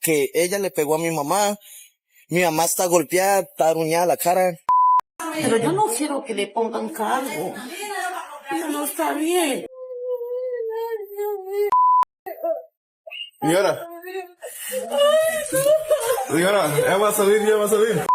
que ella le pegó a mi mamá está golpeada, está aruñada la cara. Pero yo no quiero que le pongan cargo. Eso no está bien. Señora, ya va a salir.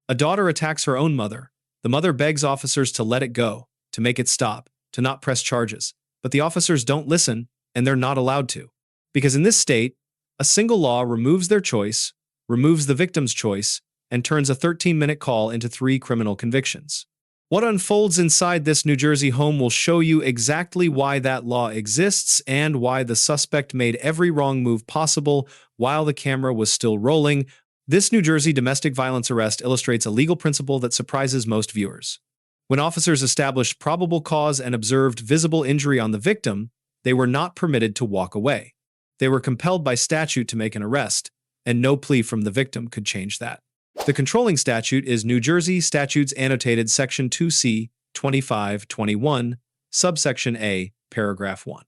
A daughter attacks her own mother. The mother begs officers to let it go, to make it stop, to not press charges. But the officers don't listen, and they're not allowed to. Because in this state, a single law removes their choice, removes the victim's choice, and turns a 13-minute call into 3 criminal convictions. What unfolds inside this New Jersey home will show you exactly why that law exists and why the suspect made every wrong move possible while the camera was still rolling. This New Jersey domestic violence arrest illustrates a legal principle that surprises most viewers. When officers established probable cause and observed visible injury on the victim, they were not permitted to walk away. They were compelled by statute to make an arrest, and no plea from the victim could change that. The controlling statute is New Jersey Statutes Annotated Section 2C 2521, subsection A, paragraph 1.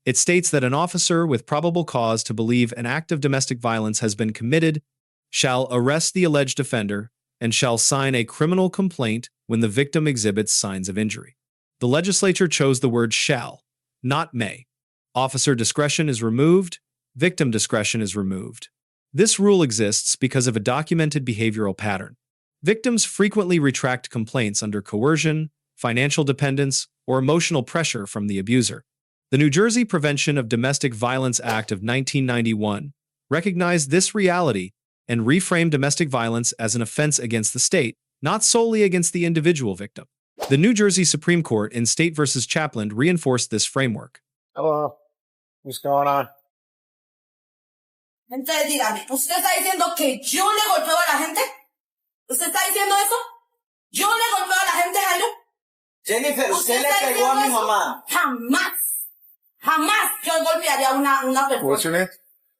It states that an officer with probable cause to believe an act of domestic violence has been committed shall arrest the alleged offender and shall sign a criminal complaint when the victim exhibits signs of injury. The legislature chose the word shall, not may. Officer discretion is removed, victim discretion is removed. This rule exists because of a documented behavioral pattern. Victims frequently retract complaints under coercion, financial dependence, or emotional pressure from the abuser. The New Jersey Prevention of Domestic Violence Act of 1991 recognized this reality and reframed domestic violence as an offense against the state, not solely against the individual victim. The New Jersey Supreme Court in State v. Chaplin reinforced this framework. Hello. What's going on? Entonces dígame, ¿usted está diciendo que yo le golpeo a la gente? ¿Usted está diciendo eso? ¿Yo le golpeo a la gente, Jairo? Jennifer, usted le pegó a mi mamá. Jamás yo golpearía a una persona. What's your name?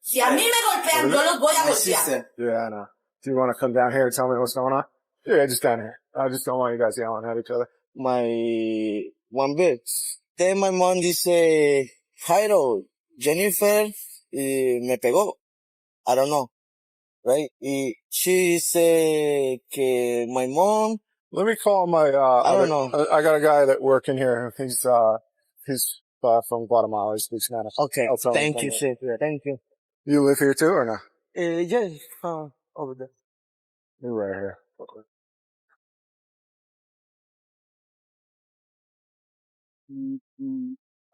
Si a mí me golpean, yo los voy a golpear. Yeah, I know. Do you want to come down here and tell me what's going on? Yeah, just down here. I just don't want you guys yelling at each other. My one bit. Then my mom dice, Jairo, Jennifer me pegó. I don't know. Right? She said que my mom. Let me call my, I don't know. I got a guy that working here. He's from Guatemala. He speaks Spanish. Okay. I'll tell him Thank you, sir. Thank you. You live here too or no? Yes, over there. You're right here. Okay.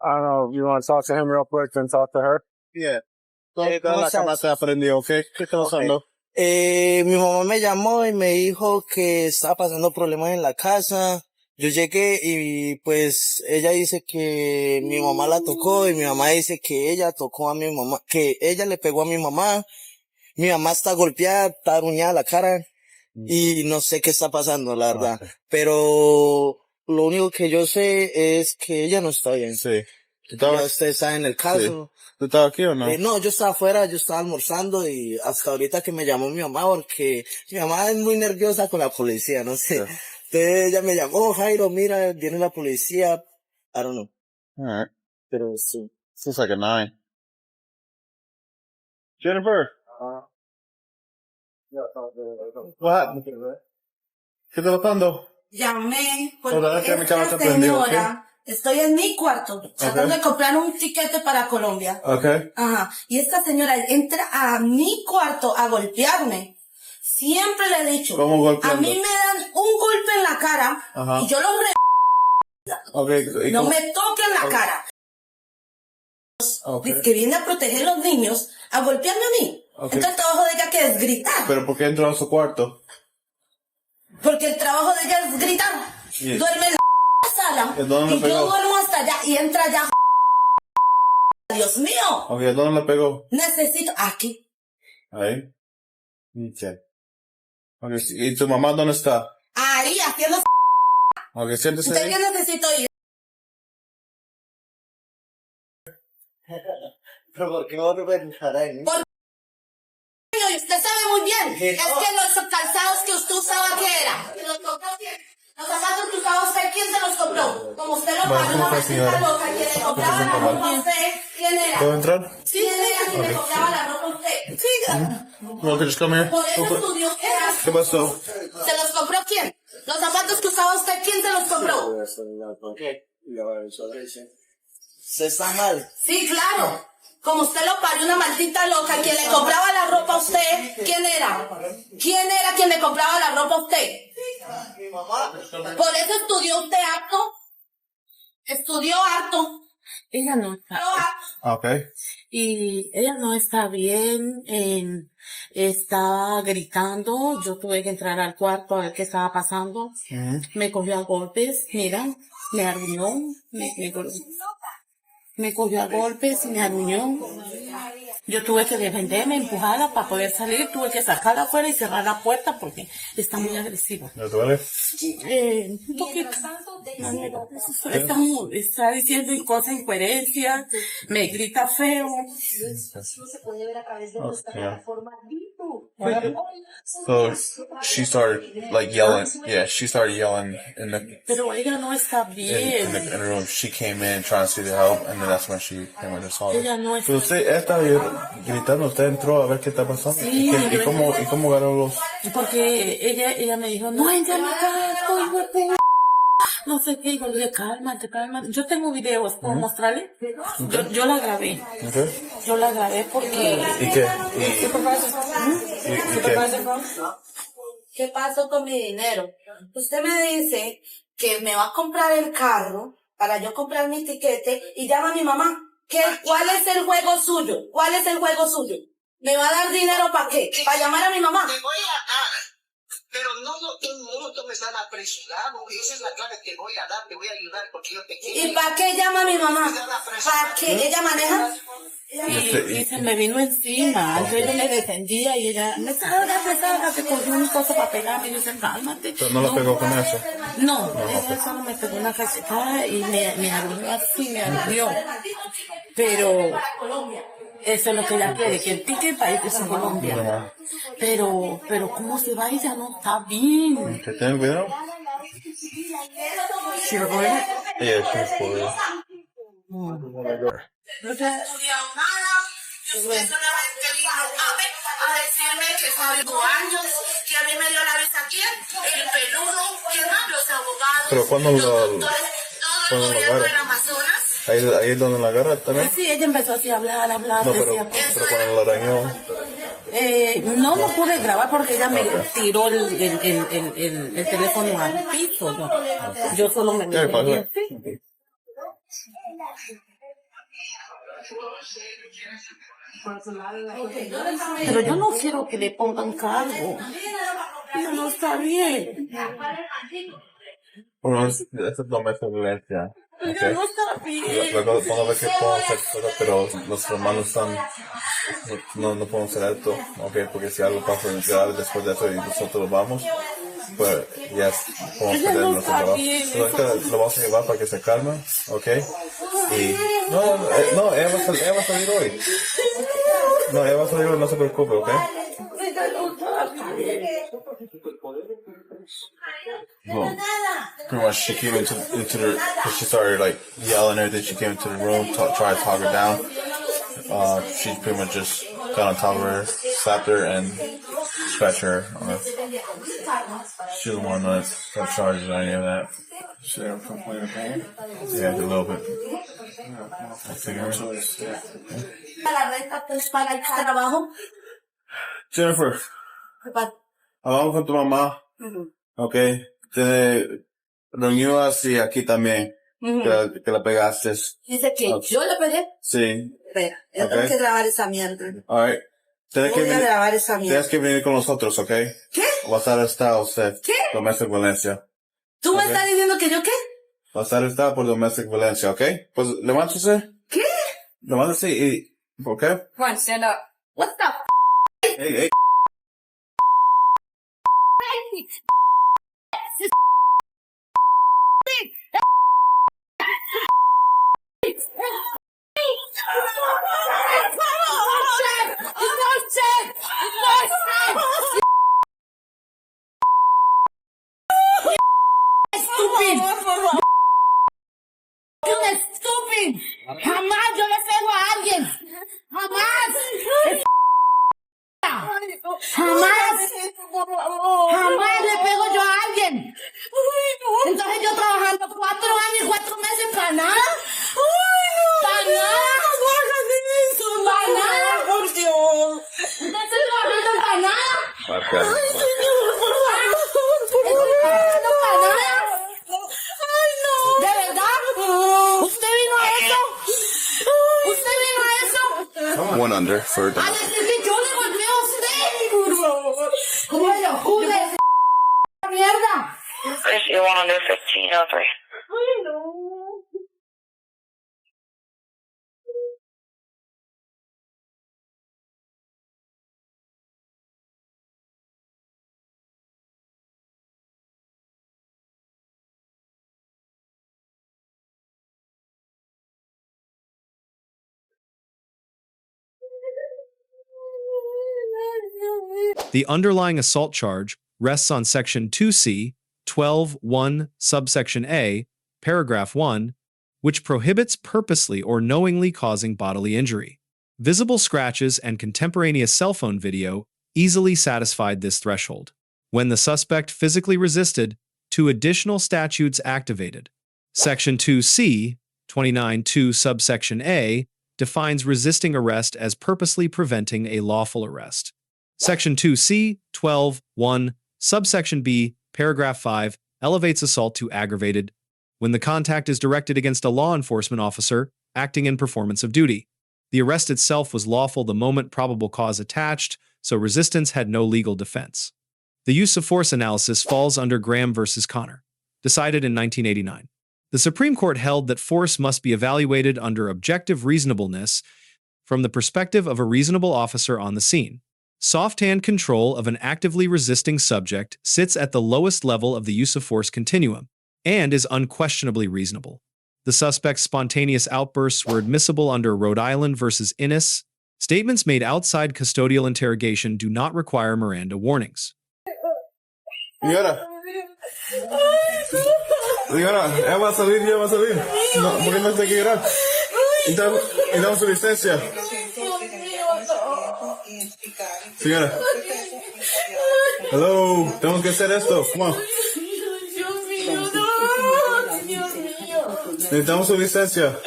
I don't know. You want to talk to him real quick, then talk to her? Yeah. ¿Cómo estás? ¿Okay? ¿Qué está pasando? Mi mamá me llamó y me dijo que estaba pasando problemas en la casa. Yo llegué y pues ella dice que mi mamá la tocó y mi mamá dice que ella tocó a mi mamá, que ella le pegó a mi mamá está golpeada, está aruñada la cara y no sé qué está pasando, la verdad. Okay. Pero lo único que yo sé es que ella no está bien. Sí. Ya usted está en el caso. Sí. ¿Tú estabas aquí o no? No, yo estaba afuera, yo estaba almorzando y hasta ahorita que me llamó mi mamá porque mi mamá es muy nerviosa con la policía, no sé. Sí. Entonces ella me llamó, Jairo, mira, viene la policía. I don't know. All right. Pero sí. Seems like a 9. Jennifer. What happened? ¿Qué está pasando? Llamé porque esta señora, estoy en mi cuarto tratando de comprar un tiquete para Colombia. Okay. Ajá. Y esta señora entra a mi cuarto a golpearme. Siempre le he dicho, a mí me dan un golpe en la cara. Ajá. Y yo lo no me toquen la cara. Okay. Que viene a proteger a los niños, a golpearme a mí. Okay. Entonces el trabajo de ella que es gritar. ¿Pero por qué entró a su cuarto? Porque el trabajo de ella es gritar. Yes. Duerme en la sala y yo duermo hasta allá y entra allá. Dios mío. Okay, ¿dónde le pegó? Necesito aquí. Ahí. Okay. Okay. ¿Y tu mamá dónde está? Ahí, haciendo. Okay, siéntese. Entonces yo necesito ir. ¿Pero por qué no te puedes dejar ahí? Y usted sabe muy bien, es que los calzados que usted usaba, ¿qué era? Los compró quién. Los zapatos que usaba usted, ¿quién se los compró? Como usted lo pagó, una vecina loca que le compraba la ropa a usted ¿Quién era? ¿Puedo entrar? ¿Quién era quien le compraba la ropa a usted? Siga. No, que just come here. Por eso estudió usted. ¿Qué pasó? ¿Se los compró quién? Los zapatos que usaba usted, ¿quién se los compró? Se está mal. Sí, claro. Como usted lo parió una maldita loca, quien le compraba la ropa a usted, ¿quién era? ¿Quién era quien le compraba la ropa a usted? Mi mamá. Por eso estudió usted harto. Estudió harto. Ella no está, Okay. y ella no está bien, estaba gritando, yo tuve que entrar al cuarto a ver qué estaba pasando, me cogió a golpes, mira, me arruinó, me cogió a golpes y me arruinó. Yo tuve que defenderme, empujarla para poder salir, tuve que sacarla afuera y cerrar la puerta porque está muy agresiva. ¿No te duele? Un poquito. Está diciendo cosas incoherencias, me grita feo. So she started like yelling. Yeah, she started yelling in the Pero ella no está bien. in the room. She came in trying to see the help, and then that's when she came with the song. Ella no está Pero usted estaba gritando, usted entró a ver qué está pasando. Sí, ¿Y cómo ganó los? porque ella me dijo, no entra a mi cuarto, hijo de puta. No sé qué, y yo le dije, cálmate. Yo tengo videos, ¿puedo mostrarle? Yo la grabé. Okay. Yo la grabé porque... ¿Y qué? ¿Qué pasó con mi dinero? Usted me dice que me va a comprar el carro para yo comprar mi tiquete y llama a mi mamá. ¿Cuál es el juego suyo? ¿Cuál es el juego suyo? ¿Me va a dar dinero para qué? ¿Para llamar a mi mamá? Te voy a dar, pero no un monto me están apresurado. Esa es la clave que voy a dar, te voy a ayudar porque yo te quiero. ¿Y para qué llama a mi mamá? ¿Para qué? ¿Ella maneja? Y se me vino encima, entonces yo me defendía y ella, me sálgate, cogió un cosa para pegarme y yo dije, cálmate. ¿No la pegó con eso? No, ella solo me pegó una cachetada y me arruinó así, me arruinó. Pero eso es lo que ella quiere, que el ticket país es en Colombia. Pero ¿cómo se va? Ella no está bien. ¿Que ten cuidado? ¿Sí lo puede? Yeah, she's for real. No estudió nada. Usted solamente vino a decirme que sabe 5 años, que a mí me dio la visa aquí, el peludo, ¿quién más? Los abogados, Pero cuando los lo doctores, todo el gobierno agarra. del Amazonas. Ahí es donde la agarra también. Sí, ella empezó así a hablar, No, decía, pero cuando la arañó. no pude grabar porque ella me tiró el teléfono al piso. Yo solo me ¿Qué pasó? metí. Pero yo no quiero que le pongan cargo. No está bien. Bueno, eso es doméstica violencia. Ella no está bien. Luego a ver qué podemos hacer cosas, pero los hermanos están, no podemos hacer esto, okay, porque si algo pasa grave después de eso y nosotros vamos, pues ya podemos Ella perder no nuestro está trabajo. bien. Pero ahorita lo vamos a llevar para que se calme, ok, y no, ella va a salir hoy. No, ella va a salir hoy, no se preocupe, ok. Well, pretty much she came into the, cause she started like yelling and everything. She came into the room, tried to talk her down. She pretty much just got on top of her, slapped her, and scratched her on her. She doesn't want to have charges or any of that. She ever complain of pain? Yeah, a little bit. I figure. La renta pues para el trabajo. Jennifer, hablamos con tu mamá, okay. Te reunió así aquí también, que la pegaste. Dice que yo le pegué. Sí. Espera, yo Okay. tengo que grabar esa mierda. Alright. Tienes Voy a grabar esa tienes mierda. que venir con nosotros, ¿ok? ¿Qué? Va a estar arrestado usted. ¿Qué? Domestic violencia. ¿Tú me Ok. estás diciendo que yo qué? Va a estar arrestado por domestic violencia, ¿ok? Pues levántese. ¿Qué? Levántese y... ¿Por qué? Juan, stand up. What the f***? Hey. ¡Estúpido! ¡Jamás yo le pego a alguien! Jamás le pego yo a alguien. Entonces yo trabajando 4 años y 4 meses para nada. Para nada. Para nada. Por Dios. Entonces trabajando para nada. Okay. ¿De verdad? ¿Usted vino a eso? ¿Usted vino a eso? One under for A decir que yo le golpeé a usted. Por favor. ¡Jude! ¡Mierda! Issue 1 under 1503. Ay, no. The underlying assault charge rests on Section 2C, 12(1), subsection A, paragraph 1, which prohibits purposely or knowingly causing bodily injury. Visible scratches and contemporaneous cell phone video easily satisfied this threshold. When the suspect physically resisted, 2 additional statutes activated. Section 2C, 29(2), subsection A, defines resisting arrest as purposely preventing a lawful arrest. Section 2C, 12(1), subsection B, paragraph 5, elevates assault to aggravated when the contact is directed against a law enforcement officer acting in performance of duty. The arrest itself was lawful the moment probable cause attached, so resistance had no legal defense. The use of force analysis falls under Graham v. Connor, decided in 1989. The Supreme Court held that force must be evaluated under objective reasonableness from the perspective of a reasonable officer on the scene. Soft-hand control of an actively resisting subject sits at the lowest level of the use of force continuum and is unquestionably reasonable. The suspect's spontaneous outbursts were admissible under Rhode Island v. Innis. Statements made outside custodial interrogation do not require Miranda warnings. Señora, ya va a salir, ya va a salir. No, ¿por qué no se quiere llorar? Y damos su licencia. Señora. Hello, tenemos que hacer esto. Come on. Necesitamos su licencia.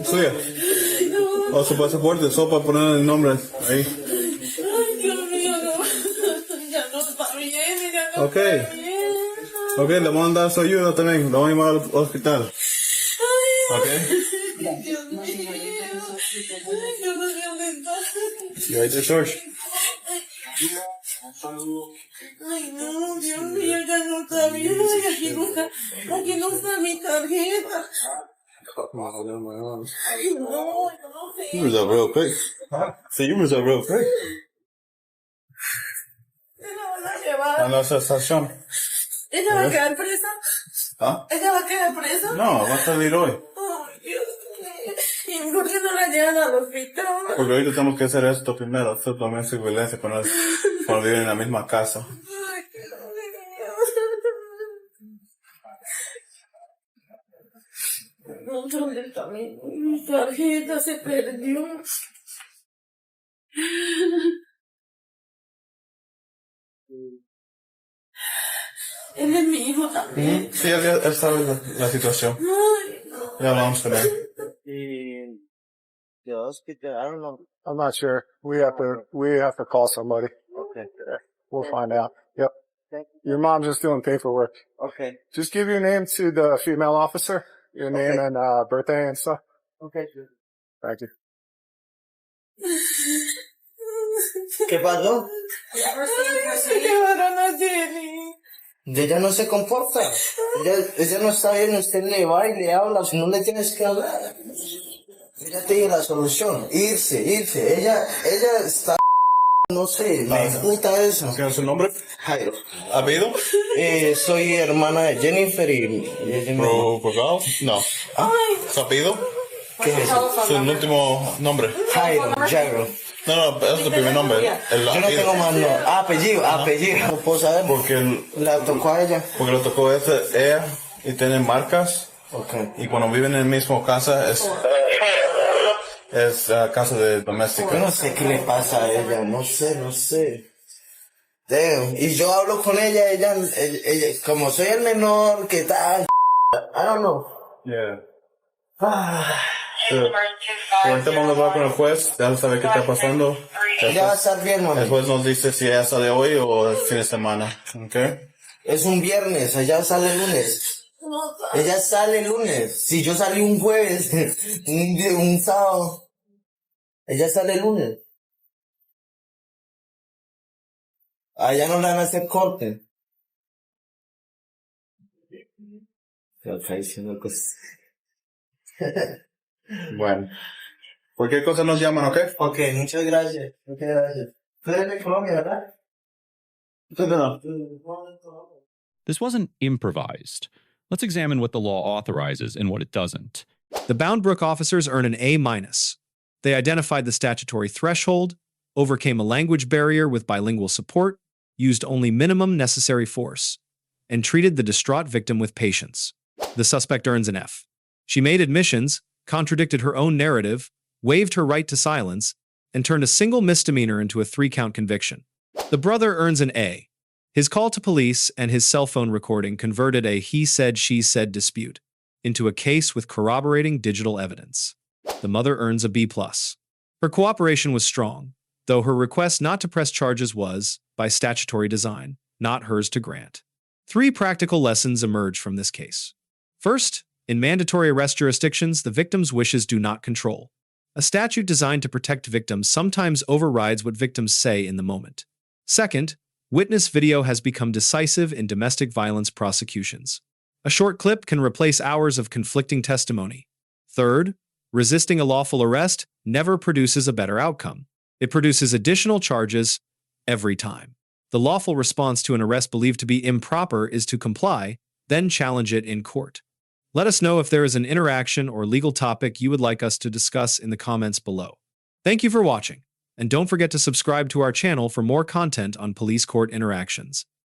Suya. O su pasaporte, solo para poner el nombre ahí. Ok. Ok, le vamos a dar su ayuda también. Lo vamos a llevar al hospital. Ok. You right there, George? Ay, no, Dios mío, ya no está bien. Aquí no está mi tarjeta. Ay, no, no sé. You was up real quick. See, you was up real quick. ¿Ella va a llevar? A nuestra estación. ¿Ella va a quedar presa? ¿Ah? ¿Ella va a quedar presa? No, va a salir hoy. Ay, Dios mío. ¿Y por qué no la llevan al hospital? Porque ahorita tenemos que hacer esto primero. Hacer también su violencia cuando vivir en la misma casa. Ay, Dios mío. ¿Dónde está mi tarjeta? Se perdió. Él es mi hijo también. Sí, él sabe la situación. Ay, no. Ya hablamos con él. The hospital, I don't know. I'm not sure. We have to call somebody. Okay. We'll find out. Yep. Thank Your mom's just doing paperwork. Okay. Just give your name to the female officer. Your name and birthday and stuff. Okay. Thank you. ¿Qué pasó? Se llevaron a Jenny. Ella no se comporta. Ella no está bien. Usted le va y le habla. Si no le tienes que hablar. Ella tiene la solución. Irse. Ella está... No sé, me gusta eso. ¿Tiene su nombre? Jairo. ¿Apellido? Soy hermana de Jennifer y... ¿Procado? No. ¿Su apellido? ¿Qué es eso? Su último nombre. Jairo. No, es su primer nombre. El Yo no tengo más no. Apellido. No puedo saber. Porque La tocó a ella. le tocó ella y tiene marcas. Okay. Y cuando viven en la misma casa es... Es caso de doméstica. Yo no sé qué le pasa a ella, no sé. Damn. Y yo hablo con ella, como soy el menor, ¿qué tal? I don't know. Yeah. Ah, Ahorita vamos a hablar con el juez, ya sabe qué está pasando. ella va a estar bien, El mami. juez nos dice si ella sale hoy o el fin de semana, ¿ok? Es un viernes, ella sale el lunes. Ella sale el lunes. Si yo salí un jueves, un sábado. Ella sale el lunes. Allá no le van a hacer corte. Se está diciendo cosas. Bueno. Cualquier cosa nos llaman, ¿ok? Ok, muchas gracias. Muchas gracias. Tú eres de Colombia, ¿verdad? No. This wasn't improvised. Let's examine what the law authorizes and what it doesn't. The Bound Brook officers earn an A-. They identified the statutory threshold, overcame a language barrier with bilingual support, used only minimum necessary force, and treated the distraught victim with patience. The suspect earns an F. She made admissions, contradicted her own narrative, waived her right to silence, and turned a single misdemeanor into a 3-count conviction. The brother earns an A. His call to police and his cell phone recording converted a he-said-she-said dispute into a case with corroborating digital evidence. The mother earns a B+. Her cooperation was strong, though her request not to press charges was, by statutory design, not hers to grant. 3 practical lessons emerge from this case. First, in mandatory arrest jurisdictions, the victim's wishes do not control. A statute designed to protect victims sometimes overrides what victims say in the moment. Second, witness video has become decisive in domestic violence prosecutions. A short clip can replace hours of conflicting testimony. Third, resisting a lawful arrest never produces a better outcome. It produces additional charges every time. The lawful response to an arrest believed to be improper is to comply, then challenge it in court. Let us know if there is an interaction or legal topic you would like us to discuss in the comments below. Thank you for watching, and don't forget to subscribe to our channel for more content on police court interactions.